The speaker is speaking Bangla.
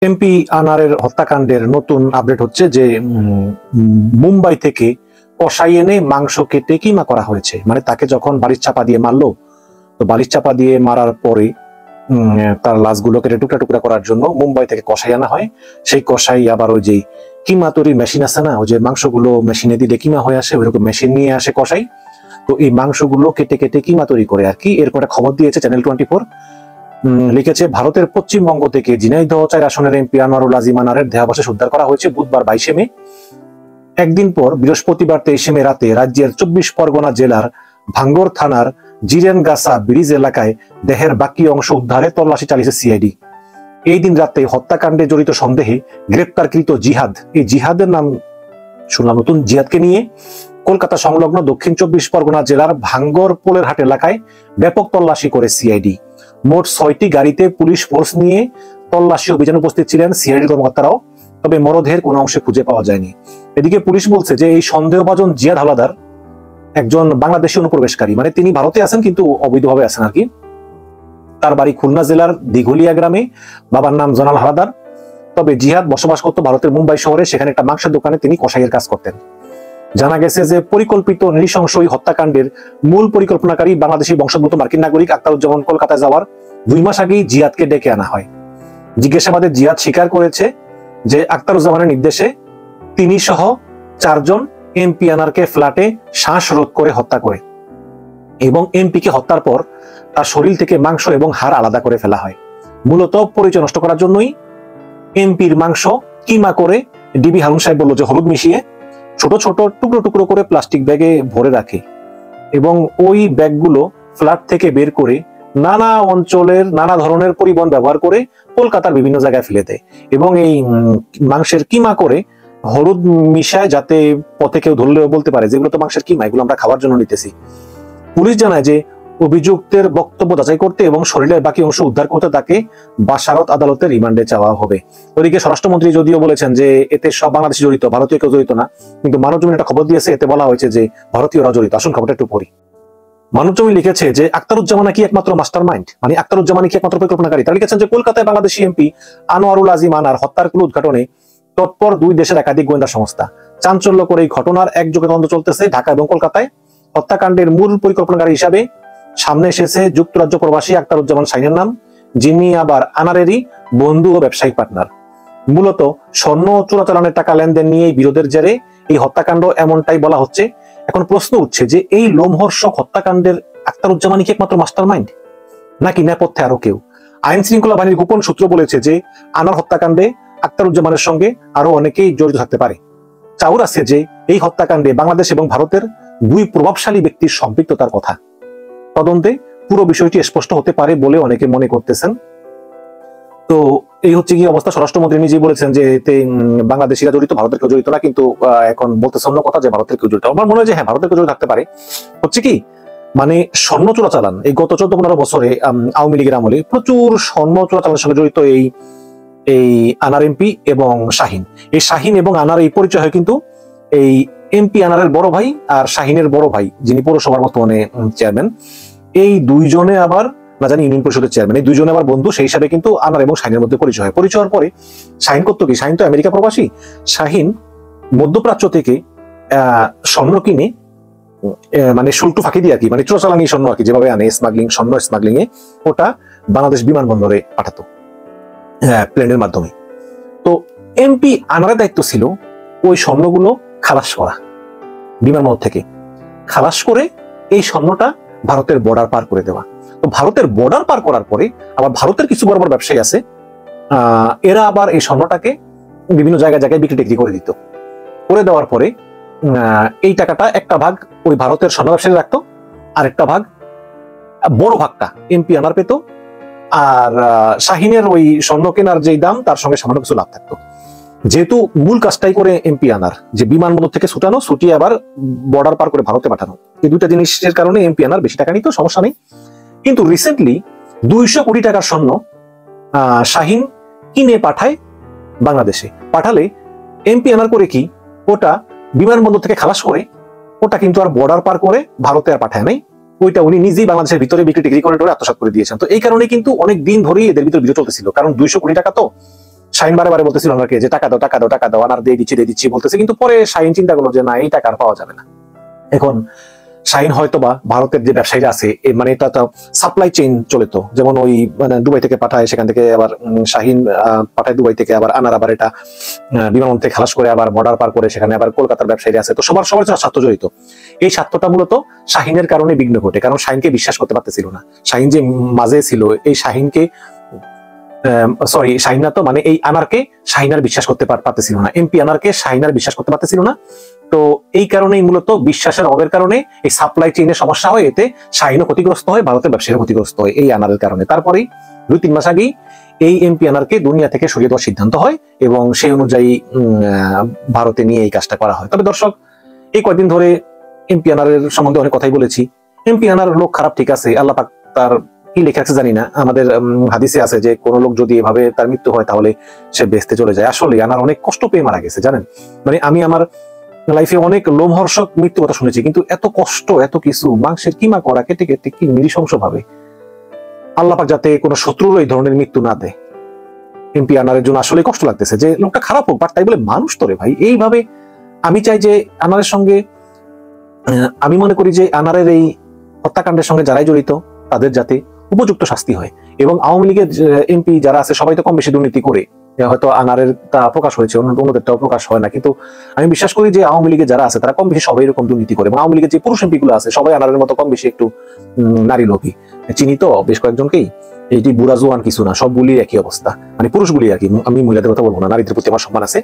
এমপি আনারের হত্যাকাণ্ডের নতুন আপডেট হচ্ছে যে মুম্বাই থেকে কষাই এনে মাংস কেটে কিমা করা হয়েছে। মানে তাকে যখন বালিশ চাপা দিয়ে মারলো, তো বালিশ চাপা দিয়ে মারার পরে তার লাশগুলো কেটে টুকরা টুকরা করার জন্য মুম্বাই থেকে কষাই আনা হয়। সেই কষাই আবার ওই যে কিমা তৈরির মেশিন আছে না, ওই যে মাংসগুলো মেশিনে দিলে কিমা হয়ে আসে, ওইরকম মেশিন নিয়ে আসে কষাই। তো এই মাংসগুলো কেটে কেটে কিমা তৈরি করে আর কি। এরকম একটা খবর দিয়েছে চ্যানেল 24। লিখেছে, ভারতের পশ্চিমবঙ্গ থেকে ঝিনাইদহ 4 আসনের এমপি আনোয়ারুল আজিম আনারের দেহাবশেষ উদ্ধার করা হয়েছে বুধবার 22 মে। একদিন পর বৃহস্পতিবার 23 মে রাতে রাজ্যের 24 পরগনা জেলার ভাঙ্গর থানার জিরেনগাছা ব্রিজ এলাকায় দেহের বাকি অংশ উদ্ধারে তল্লাশি চালিয়েছে সিআইডি। এই দিন রাতে হত্যাকাণ্ডে জড়িত সন্দেহে গ্রেপ্তারকৃত জিহাদ, এই জিহাদের নাম শুনলাম নতুন, জিহাদকে নিয়ে কলকাতা সংলগ্ন দক্ষিণ 24 পরগনা জেলার ভাঙ্গর পোলের হাট এলাকায় ব্যাপক তল্লাশি করে সিআইডি। মোট 6টি গাড়িতে পুলিশ ফোর্স নিয়ে তল্লাশি অভিযানে উপস্থিত ছিলেন সিআইডি কর্মকর্তারাও, তবে মরদেহের কোনো অংশে খুঁজে পাওয়া যায়নি। এদিকে পুলিশ বলছে যে এই সন্দেহভাজন জিয়াদ হাওলাদার একজন বাংলাদেশি অনুপ্রবেশকারী, মানে তিনি ভারতে আছেন কিন্তু অবৈধভাবে আছেন আর কি। তার বাড়ি খুলনা জেলার দিঘলিয়া গ্রামে, বাবার নাম জনাল হাওলাদার। তবে জিহাদ বসবাস করত ভারতের মুম্বাই শহরে, সেখানে একটা মাংসের দোকানে তিনি কসাইয়ের কাজ করতেন। জানা গেছে যে পরিকল্পিত নৃশংস এই হত্যাকাণ্ডের মূল পরিকল্পনাকারী বাংলাদেশি বংশোদ্ভূত মার্কিন নাগরিক আখতারুজ্জামান কলকাতায় যাওয়ার 2 মাস আগেই জিহাদকে ডেকে আনা হয়। জিজ্ঞাসাবাদে জিহাদ স্বীকার করেছে যে আখতারুজ্জামানের নির্দেশে তিনি সহ 4 জন এমপি আনারকে ফ্ল্যাটে শ্বাসরোধ করে হত্যা করে এবং এমপিকে হত্যার পর তার শরীর থেকে মাংস এবং হাড় আলাদা করে ফেলা হয়। মূলত পরিচয় নষ্ট করার জন্যই এমপির মাংস কিমা করে ডিবি হারুন সাহেব বলল যে হলুদ মিশিয়ে ছোট ছোট টুকরো টুকরো করে প্লাস্টিক ব্যাগে ভরে রাখে এবং ওই ব্যাগগুলো ফ্ল্যাট থেকে বের করে নানা অঞ্চলের নানা ধরনের পরিবহন ব্যবহার করে কলকাতার বিভিন্ন জায়গায় ফেলে দেয় এবং এই মাংসের কিমা করে হলুদ মিশায়, যাতে পথে কেউ ধরলেও বলতে পারে যেগুলো তো মাংসের কিমা, এগুলো আমরা খাওয়ার জন্য নিতেছি। পুলিশ জানায় যে অভিযুক্তের বক্তব্য যাচাই করতে এবং শরীরের বাকি অংশ উদ্ধার করতে তাকে বাসারত আদালতে রিমান্ডে চাওয়া হবে। ওদিকে স্বরাষ্ট্রমন্ত্রী যদিও বলেছেন যে এতে সব বাংলাদেশি জড়িত, ভারতীয় কেউ জড়িত না, কিন্তু মানবজমিন একটা খবর দিয়েছে, এতে বলা হয়েছে যে ভারতীয়রা জড়িত। আসুন খবরটা একটু পড়ি। মানবজমিন লিখেছে যে আখতারুজ্জামান কি একমাত্র মাস্টার মাইন্ড, মানে আখতারুজ্জামান কি একমাত্র পরিকল্পনাকারী। তারা লিখেছেন যে কলকাতায় বাংলাদেশি এমপি আনোয়ারুল আজিম আনার হত্যার ক্লু উদ্ঘাটনে তৎপর 2 দেশের একাধিক গোয়েন্দা সংস্থা। চাঞ্চল্য করে এই ঘটনার একযোগে তদন্ত চলতেছে ঢাকা এবং কলকাতায়। হত্যাকাণ্ডের মূল পরিকল্পনাকারী হিসাবে সামনে এসেছে যুক্তরাজ্য প্রবাসী আখতারুজ্জামান শাহিনের নাম, যিনি আবার আনারেরই বন্ধু ও ব্যবসায়িক পার্টনার। মূলত স্বর্ণ চোরাচালানের টাকা লেনদেন নিয়ে বিরোধের জেরে এই হত্যাকাণ্ড এমনটাই বলা হচ্ছে। এখন প্রশ্ন উঠছে যে এই লোমহর্ষক হত্যাকাণ্ডের আখতারুজ্জামানই কি একমাত্র মাস্টার মাইন্ড, নাকি নেপথ্যে আরো কেউ? আইন শৃঙ্খলা বাহিনীর গোপন সূত্র বলেছে যে আনার হত্যাকাণ্ডে আখতারুজ্জামানের সঙ্গে আরো অনেকেই জড়িত থাকতে পারে। চাউর আছে যে এই হত্যাকাণ্ডে বাংলাদেশ এবং ভারতের 2 প্রভাবশালী ব্যক্তির সম্পৃক্ততার কথা। তদন্তে পুরো বিষয়টি স্পষ্ট হতে পারে বলে অনেকে মনে করতেছেন। তো এই হচ্ছে কি অবস্থা। স্বরাষ্ট্রমন্ত্রী নিজেই বলেছেন যে এতে বাংলাদেশিরা জড়িত, ভারতের কেউ জড়িত না, কিন্তু এখন বলতেছে অন্য কথা যে ভারতের কেউ জড়িত। আমার মনে হয় যে হ্যাঁ, ভারতের কেউ জড়িত থাকতে পারে। হচ্ছে কি, মানে স্বর্ণ চোরাচালান এই গত 14-15 বছরে আওয়ামী লীগের আমলে প্রচুর স্বর্ণ চোরাচালানের সঙ্গে জড়িত এই আনার এমপি এবং শাহিন। এই শাহিন এবং আনার এই পরিচয় হয় কিন্তু এই এমপি আনারের বড় ভাই আর শাহিনের বড় ভাই, যিনি পৌরসভার বর্তমানে চেয়ারম্যান, এই 2 জনে আবার না জানি ইউনিয়ন পরিষদের চেয়ারম্যান, এই 2 জনে আবার বন্ধু। সেই হিসাবে কিন্তু আনার এবং শাহিনের মধ্যে পরিচয় হয়। পরিচয় হওয়ার পরে শাহিন করতো কি, শাহিন তো আমেরিকা প্রবাসী, শাহিন মধ্যপ্রাচ্য থেকে স্বর্ণ কিনে, মানে শুল্ক ফাঁকি দিয়ে আর কি, মানে চোরাচালানি স্বর্ণ আর কি যেভাবে আনে, স্মাগলিং এ ওটা বাংলাদেশ বিমানবন্দরে পাঠাতো প্লেনের মাধ্যমে। তো এমপি আনারের দায়িত্ব ছিল ওই স্বর্ণগুলো খালাস করা, বিমানবন্দর থেকে খালাস করে এই স্বর্ণটা ভারতের বর্ডার পার করে দেওয়া। তো ভারতের বর্ডার পার করার পরে আবার ভারতের কিছু বড় বড় ব্যবসায়ী আছে, এরা আবার এই স্বর্ণটাকে বিভিন্ন জায়গায় জায়গায় বিক্রি করে দিত। করে দেওয়ার পরে এই টাকাটা একটা ভাগ ওই ভারতের স্বর্ণ ব্যবসায়ী রাখতো, আরেকটা ভাগ, বড় ভাগটা এমপি আনার পেত, আর শাহিনের ওই স্বর্ণ কেনার যেই দাম তার সঙ্গে সামান্য কিছু লাভ থাকতো। যেহেতু মূল কাজটাই করে এমপি আনার, যে বিমানবন্দর থেকে ছুটিয়ে আবার বর্ডার পার করে ভারতে পাঠানো, এই 2টা জিনিসের কারণে এমপি আনার বেশি টাকা নিত, সমস্যা নেই। কিন্তু রিসেন্টলি 200 কোটি টাকার স্বর্ণ শাহিন কিনে পাঠায় বাংলাদেশে। পাঠালে এমপি আনার করে কি, ওটা বিমানবন্দর থেকে খালাস করে ওটা কিন্তু আর বর্ডার পার করে ভারতে আর পাঠায় নাই, ওইটা উনি নিজেই বাংলাদেশের ভিতরে বিক্রি করে আত্মসাৎ করে দিয়েছেন। তো এই কারণে কিন্তু অনেক দিন ধরেই এদের ভিতরে বিরোধ চলতেছিল, কারণ 200 কোটি টাকা তো শাহিন বারে বারে বলতেছিল আনারকে যে টাকা দাও টাকা দাও টাকা দাও, আনার দিয়ে দিচ্ছি বলতেছে, কিন্তু পরে শাহিন চিন্তা করলো যে না, এই টাকা আর পাওয়া যাবে না। এখন শাহিন হয়তোবা ভারতের যে ব্যবসায়ীরা আছে মানে এটা তো সাপ্লাই চেইন চলে, তো যেমন ওই মানে দুবাই থেকে পাঠায়, সেখান থেকে আবার শাহিন পাঠায় দুবাই থেকে, আবার আনার আবার এটা বিমানবন্দর খালাস করে আবার বর্ডার পার করে সেখানে আবার কলকাতার ব্যবসায়ীরা আছে, তো সবার স্বার্থ জড়িত। এই স্বার্থটা মূলত শাহিনের কারণে বিঘ্ন ঘটে, কারণ শাহিনকে বিশ্বাস করতে পারতেছিল না। শাহিন যে মাঝে ছিল, এই শাহিনকে শাহিন না তো মানে এই আনারকে শাহিনার বিশ্বাস করতে পারতেছিল না, এমপি আনারকে শাহিনার বিশ্বাস করতে পারতেছিল না। তো এই কারণেই মূলত বিশ্বাসের অভাবের কারণে এই সাপ্লাই চেইনের সমস্যা হয়, এতে শাহিনও ক্ষতিগ্রস্ত হয়, ভারতের ব্যবসায়ীরা ক্ষতিগ্রস্ত হয় এই আনারের কারণে। তারপরেই 2-3 মাস আগেই এই এমপি আনারকে দুনিয়া থেকে সরিয়ে দেওয়ার সিদ্ধান্ত হয় এবং সেই অনুযায়ী ভারতে নিয়ে এই কাজটা করা হয়। তবে দর্শক, এই কয়েকদিন ধরে এমপি আনারের সম্বন্ধে অনেক কথাই বলেছি। এমপি আনার লোক খারাপ ঠিক আছে, আল্লাহ পাক তার কি লেখা আছে জানি না, আমাদের হাদিসে আছে যে কোন লোক যদি এভাবে তার মৃত্যু হয় তাহলে সে বেহেশতে চলে যায়। আসলে আনার অনেক কষ্ট পেয়ে মারা গেছে, জানেন। মানে আমি আমার লাইফে অনেক লোমহর্ষক মৃত্যু কথা শুনেছি, কিন্তু এত কষ্ট, এত কিছু মাংসের কিমা করা, কেটে কেটে কি নৃশংস ভাবে, আল্লাহ পাক যাতে কোনো শত্রুর এই ধরনের মৃত্যু না দেয়। এমপি আনারের জন্য আসলে কষ্ট লাগতেছে, যে লোকটা খারাপ হোক, বাট তাই বলে মানুষ তো রে ভাই এইভাবে। আমি চাই যে আনারের সঙ্গে, আমি মনে করি যে আনারের এই হত্যাকাণ্ডের সঙ্গে যারাই জড়িত তাদের যাতে উপযুক্ত শাস্তি হয়। এবং আওয়ামী লীগের এমপি যারা আছে সবাই তো কম বেশি দুর্নীতি করে, হয়তো আনারের তা প্রকাশ হয়েছে, অন্যদেরটাও প্রকাশ হয় না, কিন্তু আমি বিশ্বাস করি যে আওয়ামী লীগের যারা আছে তারা কম বেশি সবাই এরকম দুর্নীতি করে। এবং আওয়ামী লীগের যে পুরুষ এমপি গুলো আছে সবাই আনারের মতো কম বেশি একটু নারী লোভী। চিনি তো বেশ কয়েকজনকেই, এইটি বুড়া জোয়ান কিছু না, সবগুলির একই অবস্থা, মানে পুরুষগুলি আর কি, আমি মহিলাদের কথা বলবো না, নারীদের প্রতি আমার সম্মান আছে।